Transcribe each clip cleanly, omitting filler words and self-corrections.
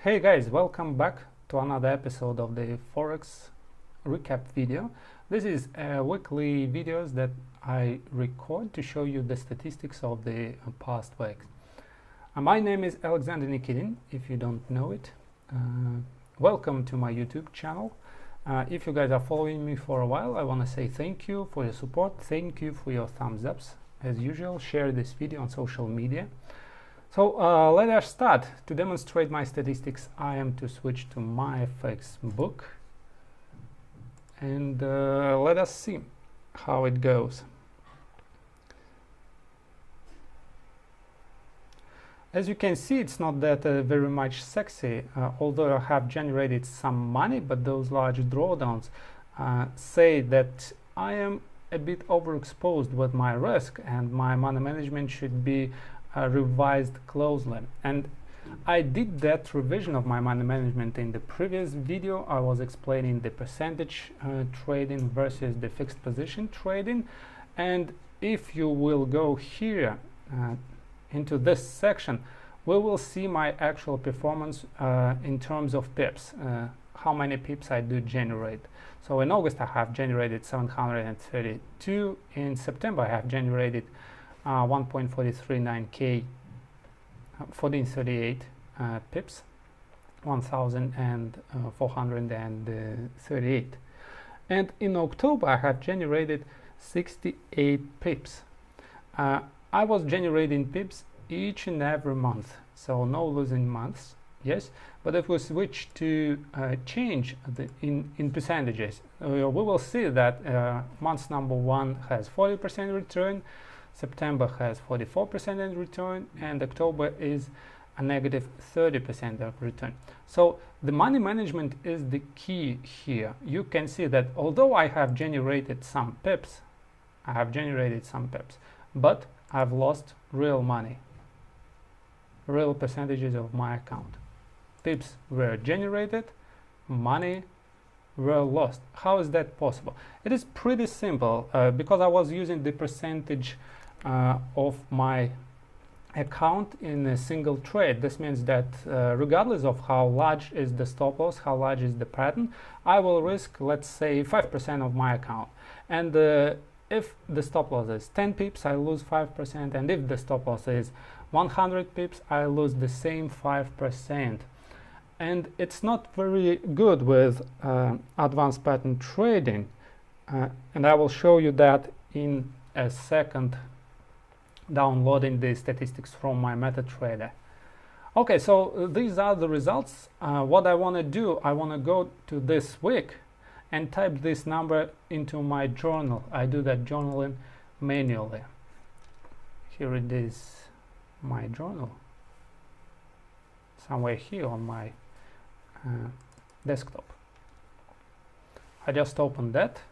Hey guys, welcome back to another episode of the Forex recap video. This is weekly videos that I record to show you the statistics of the past weeks. My name is Alexander Nikitin, if you don't know it. Welcome to my YouTube channel. If you guys are following me for a while, I want to say thank you for your support. Thank you for your thumbs ups. As usual, share this video on social media. So let us start. To demonstrate my statistics, I am to switch to MyFX book and let us see how it goes. As you can see, it's not that very much sexy, although I have generated some money, but those large drawdowns say that I am a bit overexposed with my risk and my money management should be revised closely. And I did that revision of my money management in the previous video. I was explaining the percentage trading versus the fixed position trading, and if you will go here into this section, we will see my actual performance in terms of pips, how many pips I do generate. So in August I have generated 732, in September I have generated 1.439k, 1438 pips, 1438, and in October I have generated 68 pips. I was generating pips each and every month, so no losing months, yes. But if we switch to change in percentages, we will see that month number 1 has 40% return, September has 44% in return, and October is a negative 30% of return. So the money management is the key here. You can see that although I have generated some pips, but I've lost real money, real percentages of my account. Pips were generated, money were lost. How is that possible? It is pretty simple because I was using the percentage of my account in a single trade. This means that regardless of how large is the stop loss, how large is the pattern, I will risk, let's say, 5% of my account. And if the stop loss is 10 pips, I lose 5%, and if the stop loss is 100 pips, I lose the same 5%. And it's not very good with advanced pattern trading, and I will show you that in a second, downloading the statistics from my MetaTrader. Okay, so these are the results. What I want to do, I want to go to this week and type this number into my journal. I do that journaling manually. Here it is, my journal, somewhere here on my desktop. I just open that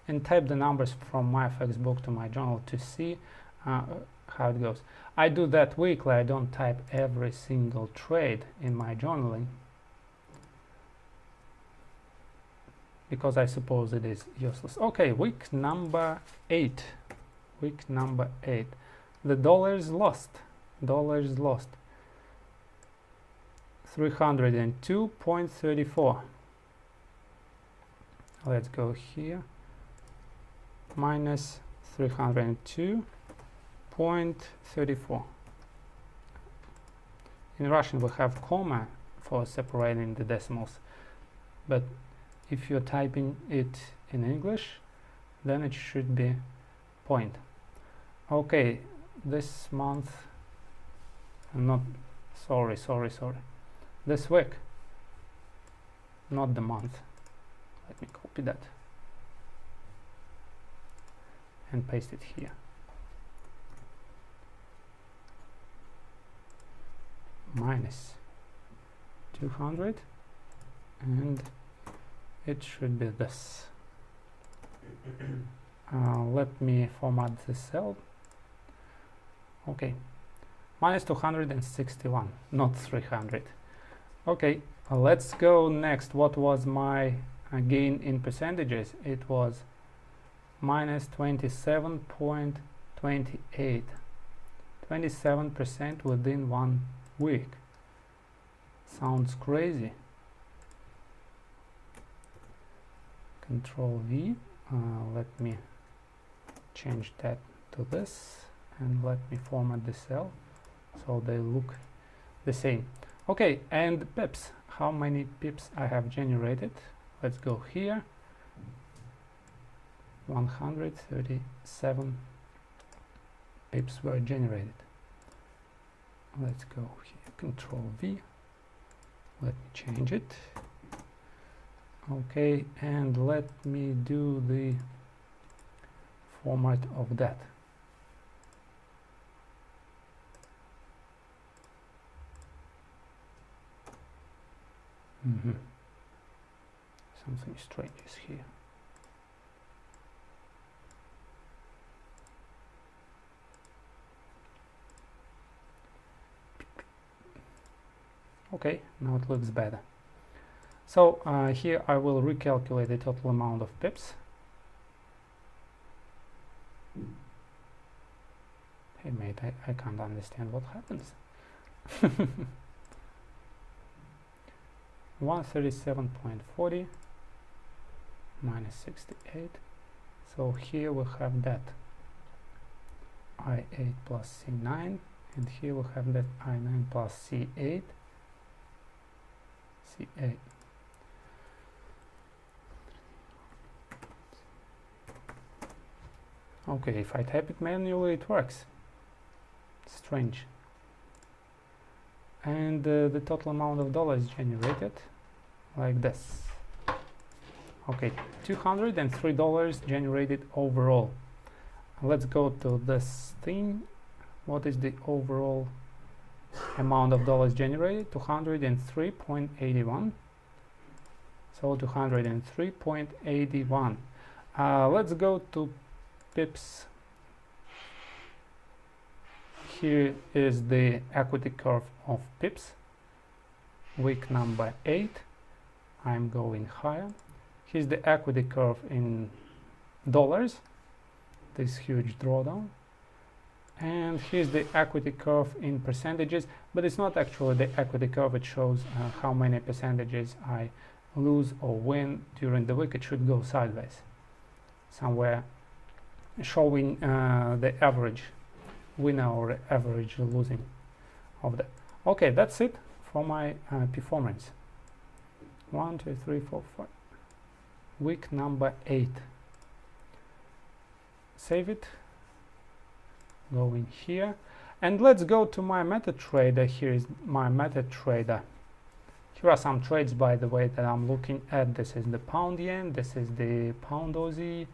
and type the numbers from MyFX book to my journal to see how it goes. I do that weekly. I don't type every single trade in my journaling because I suppose it is useless. Okay, week number 8. Week number 8. The dollar is lost. 302.34. Let's go here. Minus 302.34. In Russian we have comma for separating the decimals, but if you're typing it in English, then it should be point. Okay, this month, this week, not the month. Let me copy that and paste it here. Minus 200, and it should be this. Let me format the cell. Okay, minus 261, not 300. Okay, let's go next. What was my gain in percentages? It was minus 27.28, 27% within 1 week. Sounds crazy. Control V. Let me change that to this, and let me format the cell so they look the same. Okay, and pips. How many pips I have generated? Let's go here. 137 pips were generated. Let's go here, Control V. Let me change it. Okay, and let me do the format of that. Something strange is here. Okay, now it looks better. So here I will recalculate the total amount of pips. Hey mate, I can't understand what happens. 137.40 minus 68. So here we have that I8 plus C9, and here we have that I9 plus C8. C8. Okay, if I type it manually, it works. Strange. And the total amount of dollars generated, like this. Okay, $203 generated overall. Let's go to this thing. What is the overall amount of dollars generated? 203.81. So 203.81. Let's go to pips. Here is the equity curve of pips, week number 8. I'm going higher. Here's the equity curve in dollars, this huge drawdown. And here's the equity curve in percentages, but it's not actually the equity curve. It shows how many percentages I lose or win during the week. It should go sideways somewhere, showing the average winner or average losing of that. Okay, that's it for my performance. 1, 2, 3, 4, 5. Week number 8. Save it. Go in here, and let's go to my MetaTrader. Here is my MetaTrader. Here are some trades, by the way, that I'm looking at. This is the pound yen, this is the pound Aussie,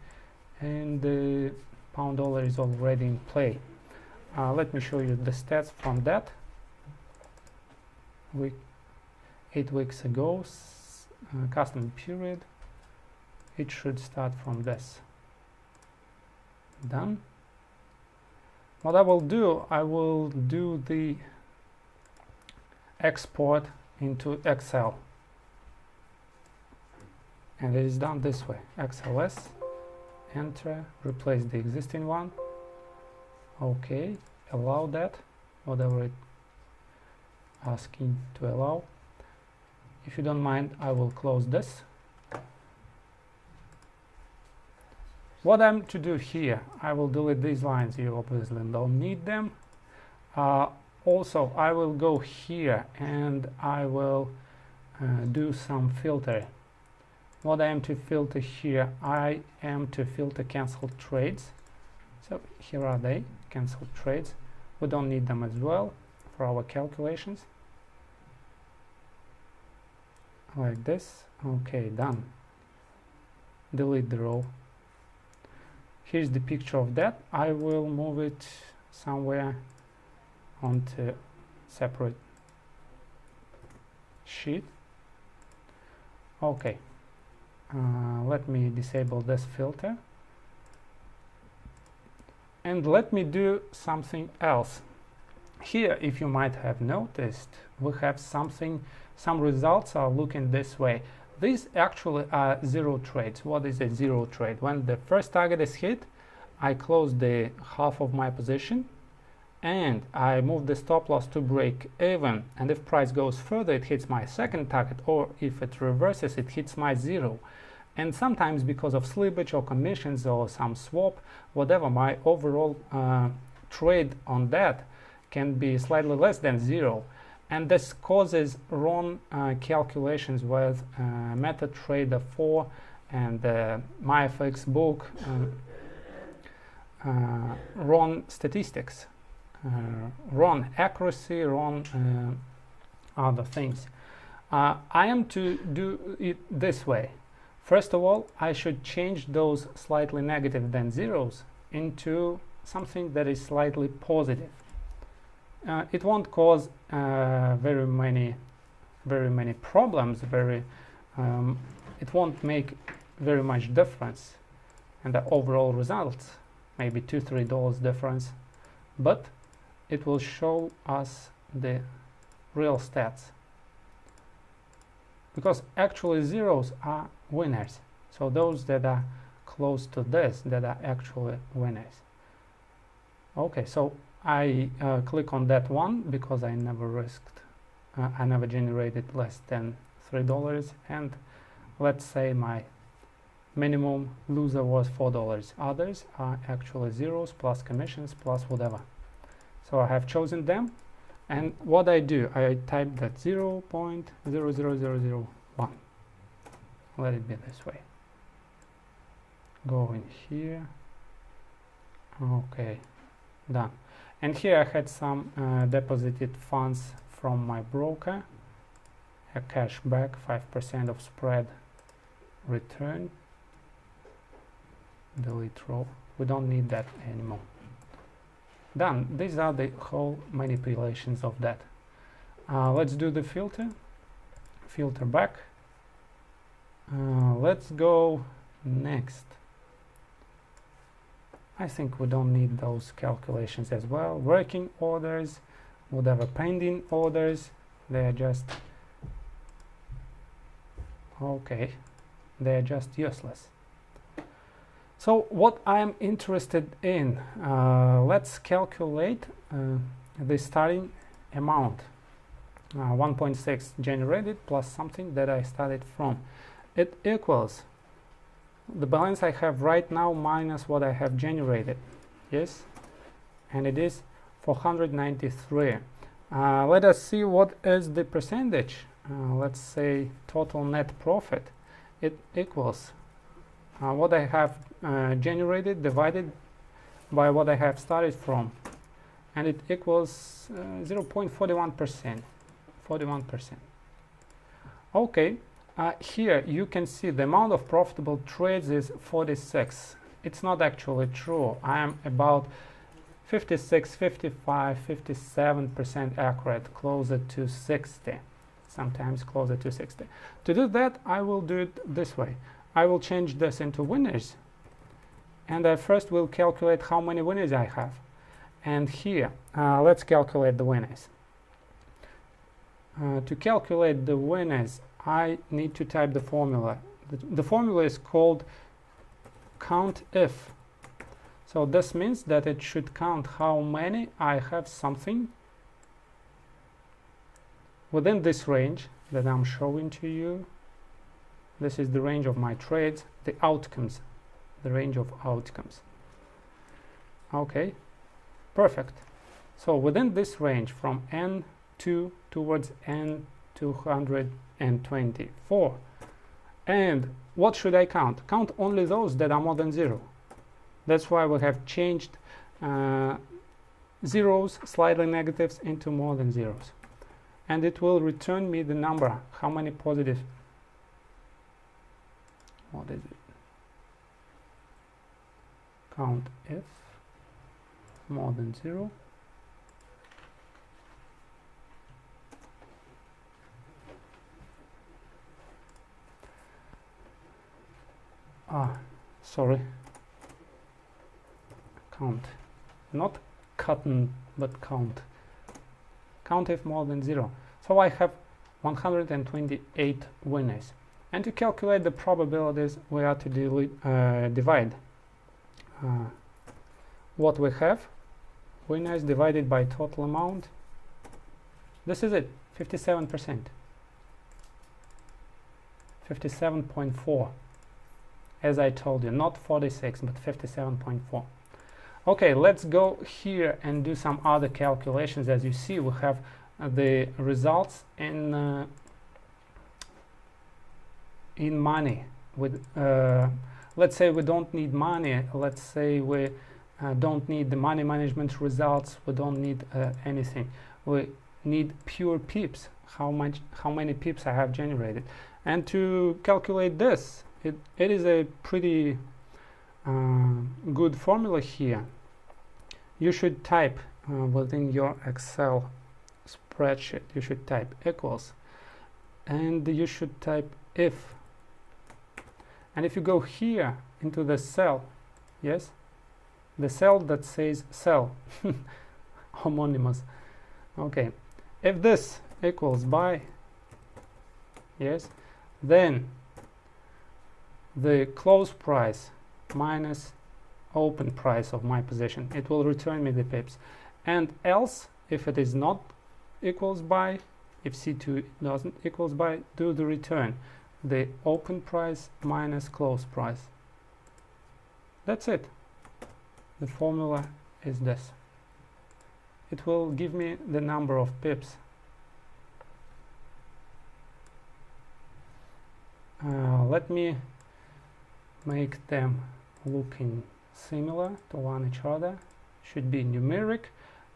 and the pound dollar is already in play. Let me show you the stats from that. 8 weeks ago, custom period. It should start from this. Done. What I will do the export into Excel, and it is done this way. XLS, enter, replace the existing one. Okay, allow that, whatever it asking to allow. If you don't mind, I will close this. What I'm to do here, I will delete these lines. You obviously don't need them. Also, I will go here and I will do some filter. What I am to filter here, I am to filter canceled trades. So here are they, canceled trades. We don't need them as well for our calculations. Like this. Okay, done. Delete the row. Here's the picture of that. I will move it somewhere onto separate sheet. Okay, let me disable this filter, and let me do something else. Here, if you might have noticed, we have some results are looking this way. These actually are zero trades. What is a zero trade? When the first target is hit, I close the half of my position, and I move the stop loss to break even, and if price goes further it hits my second target, or if it reverses it hits my zero. And sometimes because of slippage or commissions or some swap, whatever, my overall trade on that can be slightly less than zero. And this causes wrong calculations with MetaTrader 4 and MyFX book, wrong statistics, wrong accuracy, wrong other things. I am to do it this way. First of all, I should change those slightly negative than zeros into something that is slightly positive. It won't cause very many problems. It won't make very much difference in the overall results. Maybe $2-3 difference, but it will show us the real stats. Because actually zeros are winners. So those that are close to this, that are actually winners. Okay, so I click on that one because I never risked, I never generated less than $3, and let's say my minimum loser was $4. Others are actually zeros plus commissions plus whatever. So I have chosen them, and what I do, I type that 0.00001. Let it be this way. Go in here. Okay, done. And here I had some deposited funds from my broker, a cash back, 5% of spread return. Delete row. We don't need that anymore. Done. These are the whole manipulations of that. Let's do the filter. Filter back. Let's go next. I think we don't need those calculations as well. Working orders, whatever, pending orders, they are just okay. They are just useless. So what I'm interested in, let's calculate the starting amount. 1.6 generated plus something that I started from. It equals the balance I have right now minus what I have generated. Yes, and it is 493. Let us see what is the percentage. Let's say total net profit. It equals what I have generated divided by what I have started from, and it equals 0.41%. 41%. Okay, here you can see the amount of profitable trades is 46. It's not actually true. I am about 56, 55, 57% accurate, closer to 60, sometimes closer to 60. To do that, I will do it this way. I will change this into winners, and I first will calculate how many winners I have. And here, let's calculate the winners. To calculate the winners, I need to type the formula. The formula is called COUNTIF. So this means that it should count how many I have something within this range that I'm showing to you. This is the range of my trades, the outcomes, the range of outcomes. Okay, perfect. So within this range from N2 towards N224. And what should I count? Count only those that are more than 0. That's why we have changed zeros, slightly negatives, into more than zeros. And it will return me the number. How many positive? What is it? Count if more than 0. Sorry. Count. Not cotton, but count. Count if more than 0. So I have 128 winners. And to calculate the probabilities, we have to divide what we have winners divided by total amount. This is it, 57%. 57.4. As I told you, not 46, but 57.4. Okay, let's go here and do some other calculations. As you see, we have the results in money. With let's say we don't need money. Let's say we don't need the money management results. We don't need anything. We need pure pips. How many pips I have generated. And to calculate this, it is a pretty good formula here. You should type within your Excel spreadsheet, you should type equals, and you should type if. And if you go here into the cell, yes, the cell that says cell, homonymous, okay, if this equals by, yes, then the close price minus open price of my position, it will return me the pips. And else, if it is not equals by, if C2 doesn't equals by, do the return, the open price minus close price. That's it. The formula is this. It will give me the number of pips. Let me make them looking similar to one each other. Should be numeric,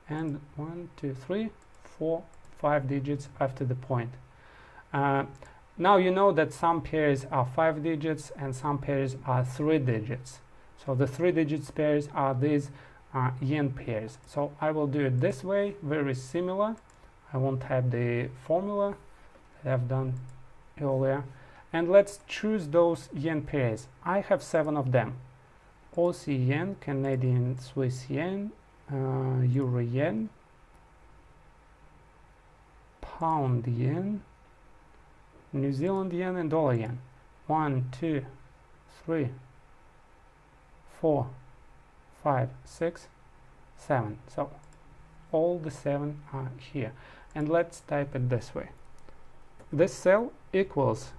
and 1, 2, 3, 4, 5 digits after the point. Now you know that some pairs are 5 digits and some pairs are 3 digits. So the 3 digits pairs are these yen pairs. So I will do it this way, very similar. I won't type the formula that I've done earlier. And let's choose those yen pairs. I have 7 of them. Aussie yen, Canadian Swiss yen, Euro yen, Pound yen, New Zealand yen, and dollar yen. 1, 2, 3, 4, 5, 6, 7. So all the 7 are here. And let's type it this way. This cell equals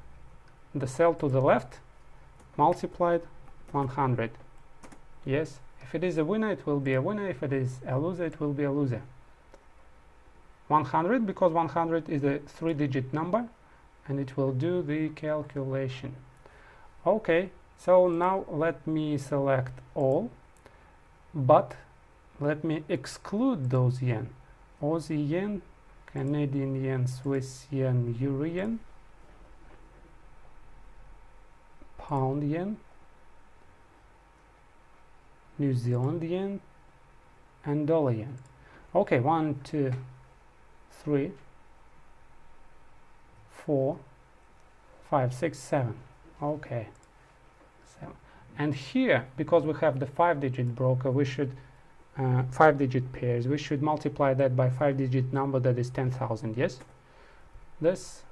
the cell to the left multiplied 100. Yes, if it is a winner, it will be a winner. If it is a loser, it will be a loser. 100, because 100 is a 3-digit number, and it will do the calculation. Okay, so now let me select all, but let me exclude those yen. Aussie yen, Canadian yen, Swiss yen, Euro yen, Pound yen, New Zealand yen, and dollar yen. Okay, 1, 2, 3, 4, 5, 6, 7. Okay, 7. And here, because we have the 5-digit broker, we should 5-digit pairs, we should multiply that by 5-digit number, that is 10,000. Yes, this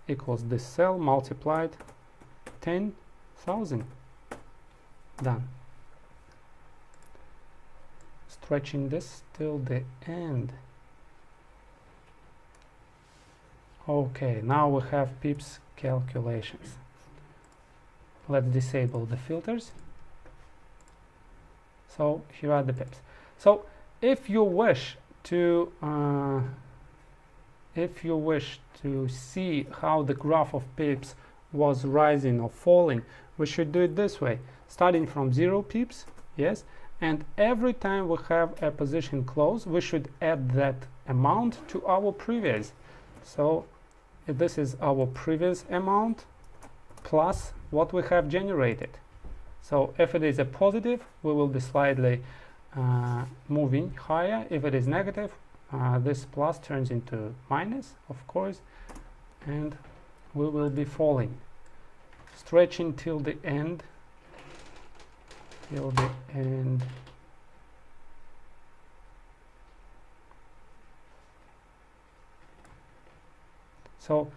equals this cell multiplied 10,000. Done. Stretching this till the end. Okay, now we have pips calculations. Let's disable the filters. So here are the pips. So if you wish to see how the graph of pips was rising or falling, we should do it this way, starting from 0 pips, yes, and every time we have a position close, we should add that amount to our previous. So this is our previous amount plus what we have generated. So if it is a positive, we will be slightly moving higher. If it is negative, this plus turns into minus, of course, and we will be falling, stretching till the end. So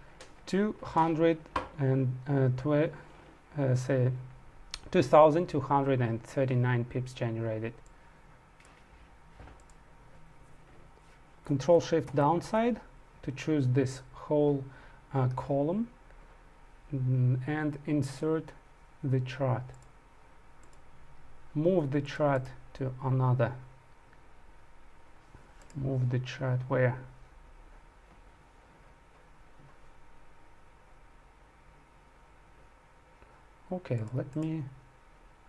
2,239 pips generated. Control Shift downside to choose this whole column and insert the chart. Move the chart to another. Move the chart where? Okay, let me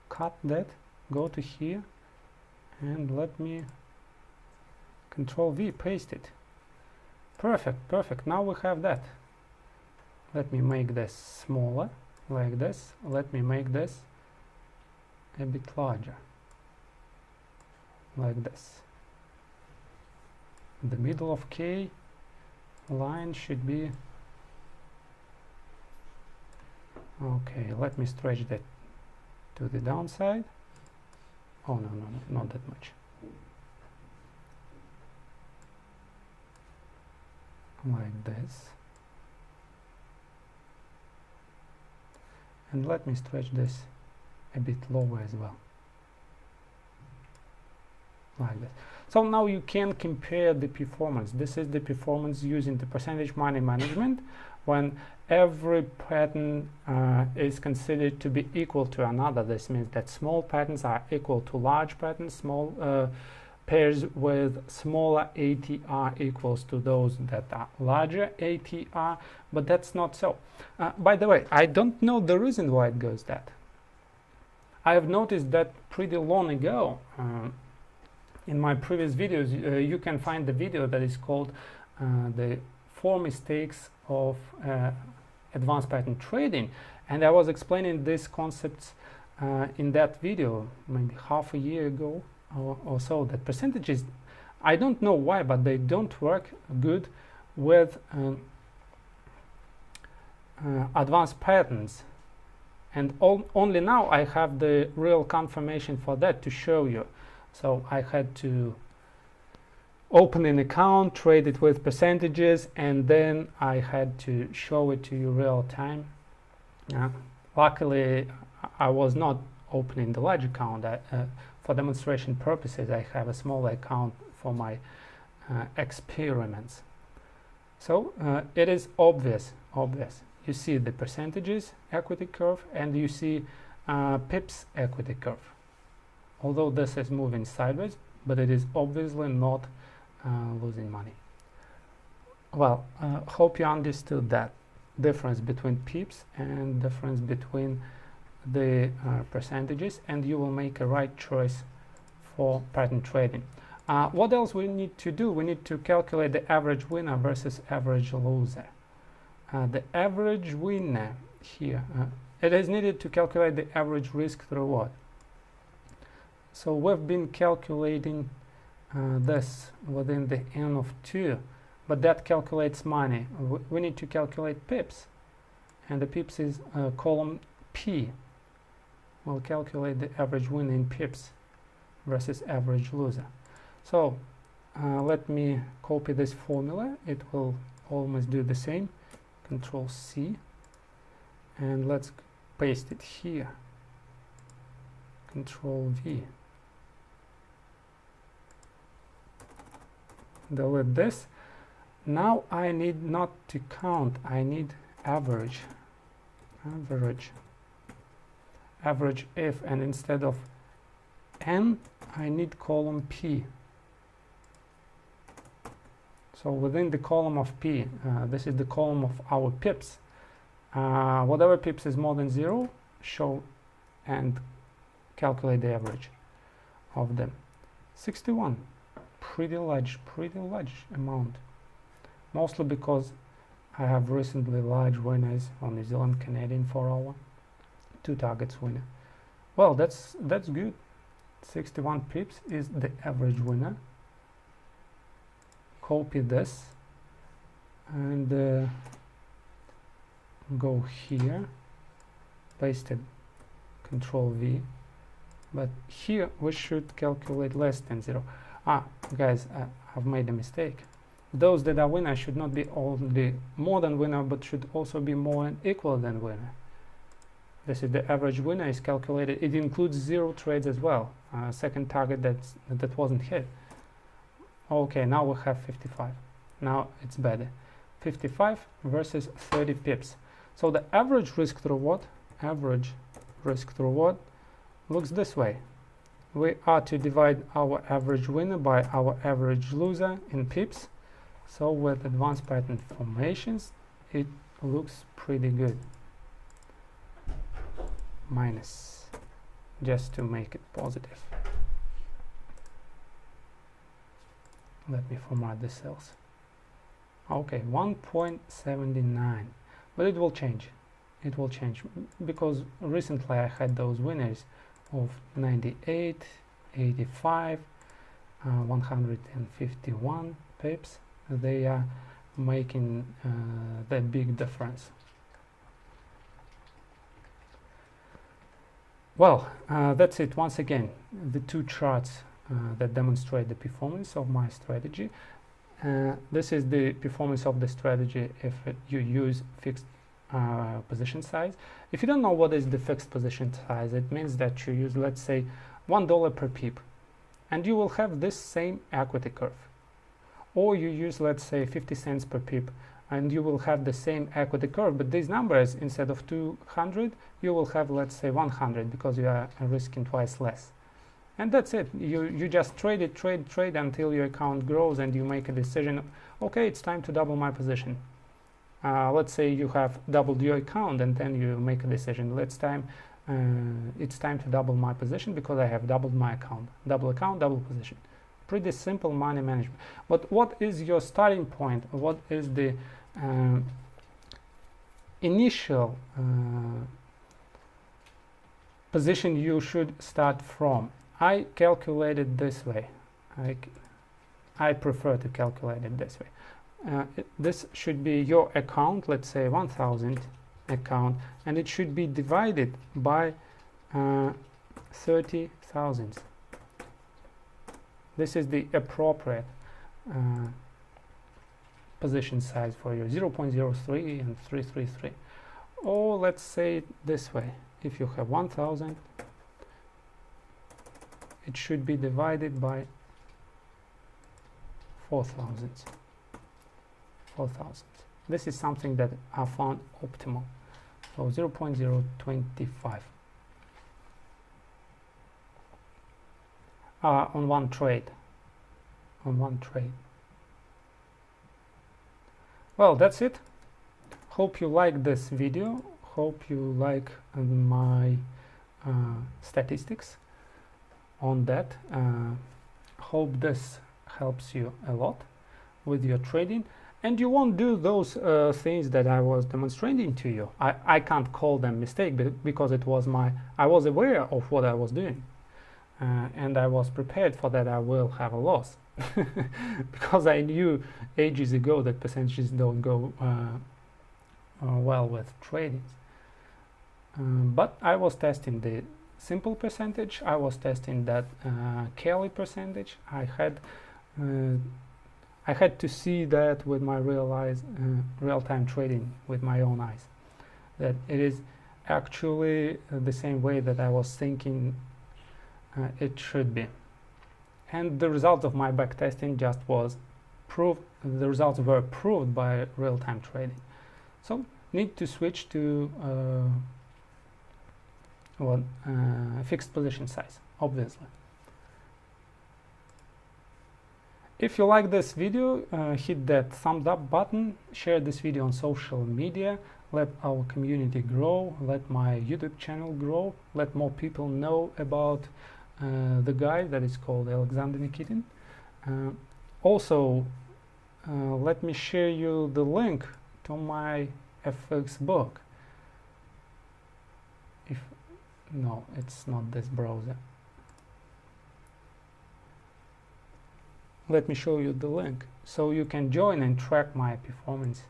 cut that, go to here, and let me Control V, paste it. Perfect, perfect. Now we have that. Let me make this smaller, like this. Let me make this a bit larger, like this. The middle of K line should be okay. Let me stretch that to the downside. Oh no, not that much. Like this. And let me stretch this a bit lower as well, like this. So now you can compare the performance. This is the performance using the percentage money management when every pattern is considered to be equal to another. This means that small patterns are equal to large patterns, small pairs with smaller ATR equals to those that are larger ATR, but that's not so. By the way, I don't know the reason why it goes that. I have noticed that pretty long ago. In my previous videos, you can find the video that is called the 4 mistakes of advanced pattern trading, and I was explaining these concepts in that video maybe half a year ago or so. That percentages, I don't know why, but they don't work good with advanced patterns, and only now I have the real confirmation for that to show you. So I had to open an account, trade it with percentages, and then I had to show it to you real time. Luckily, I was not opening the large account. For demonstration purposes, I have a small account for my experiments. So it is obvious. You see the percentages equity curve, and you see pips equity curve. Although this is moving sideways, but it is obviously not losing money. Well, hope you understood that difference between pips and difference between the percentages, and you will make a right choice for pattern trading. What else we need to do? We need to calculate the average winner versus average loser. The average winner here, it is needed to calculate the average risk to reward. So we've been calculating this within the n of 2, but that calculates money. We need to calculate pips, and the pips is column P. We'll calculate the average win in pips versus average loser. So let me copy this formula. It will almost do the same. Control C, and let's paste it here. Control V. Delete this. Now I need not to count, I need average if, and instead of n I need column P. So within the column of P, this is the column of our pips. Whatever pips is more than 0, show and calculate the average of them. 61. Pretty large amount, mostly because I have recently large winners on New Zealand Canadian 4 hour, 2 targets winner. Well, that's good. 61 pips is the average winner. Copy this and go here, paste it, Control V, but here we should calculate less than 0. Guys, I've made a mistake. Those that are winner should not be only more than winner, but should also be more than equal than winner. This is the average winner is calculated. It includes 0 trades as well. Second target that wasn't hit. Okay, now we have 55. Now it's better. 55 versus 30 pips. So the average risk to reward looks this way. We are to divide our average winner by our average loser in pips. So with advanced pattern formations, it looks pretty good. Minus, just to make it positive. Let me format the cells. Okay, 1.79, but it will change. It will change because recently I had those winners of 98, 85, 151 pips. They are making the big difference. Well, that's it. Once again, the two charts that demonstrate the performance of my strategy. This is the performance of the strategy if you use fixed position size. If you don't know what is the fixed position size, it means that you use, let's say, $1 per pip, and you will have this same equity curve. Or you use, let's say, 50 cents per pip, and you will have the same equity curve, but these numbers, instead of 200, you will have, let's say, 100, because you are risking twice less. And that's it. You just trade until your account grows and you make a decision, okay, it's time to double my position. Let's say you have doubled your account, and then you make a decision, it's time to double my position because I have doubled my account. Double account, double position. Pretty simple money management. But what is your starting point? What is the initial position you should start from? I calculated this way. I prefer to calculate it this way. This should be your account, let's say 1000 account, and it should be divided by 30,000. This is the appropriate position size for you, 0.03 and 333. Or let's say it this way. If you have 1000, it should be divided by 4,000. This is something that I found optimal. So 0.025 on one trade. Well, that's it. Hope you like this video. Hope you like my statistics on that. Hope this helps you a lot with your trading, and you won't do those things that I was demonstrating to you. I can't call them mistake because I was aware of what I was doing, and I was prepared for that I will have a loss because I knew ages ago that percentages don't go well with trading. But I was testing the simple percentage. I was testing that Kelly percentage. I had to see that with my real-time trading with my own eyes, that it is actually the same way that I was thinking it should be. And the results of my backtesting just was proved. The results were proved by real-time trading. So need to switch to fixed position size, obviously. If you like this video, hit that thumbs up button, share this video on social media, let our community grow, let my YouTube channel grow, let more people know about the guy that is called Alexander Nikitin. Also, let me share you the link to my FX book. No, it's not this browser. Let me show you the link so you can join and track my performance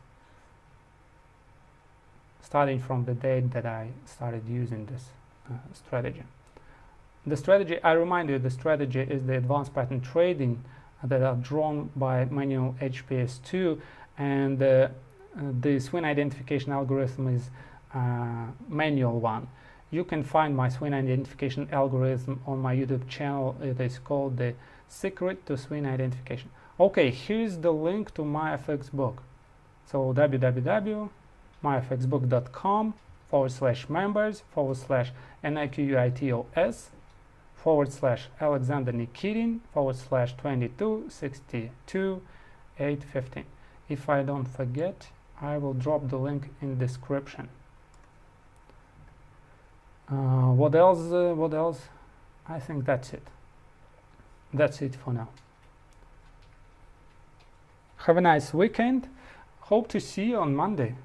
starting from the date that I started using this strategy. The strategy, I remind you, the strategy is the advanced pattern trading that are drawn by manual HPS2, and the swing identification algorithm is manual one. You can find my swing identification algorithm on my YouTube channel. It is called the Secret to Swing Identification. Okay, here's the link to MyFXBook. So www.myfxbook.com/members/NIQUITOS/Alexander Nikitin/2262/815. If I don't forget, I will drop the link in description. What else? I think that's it. That's it for now. Have a nice weekend. Hope to see you on Monday.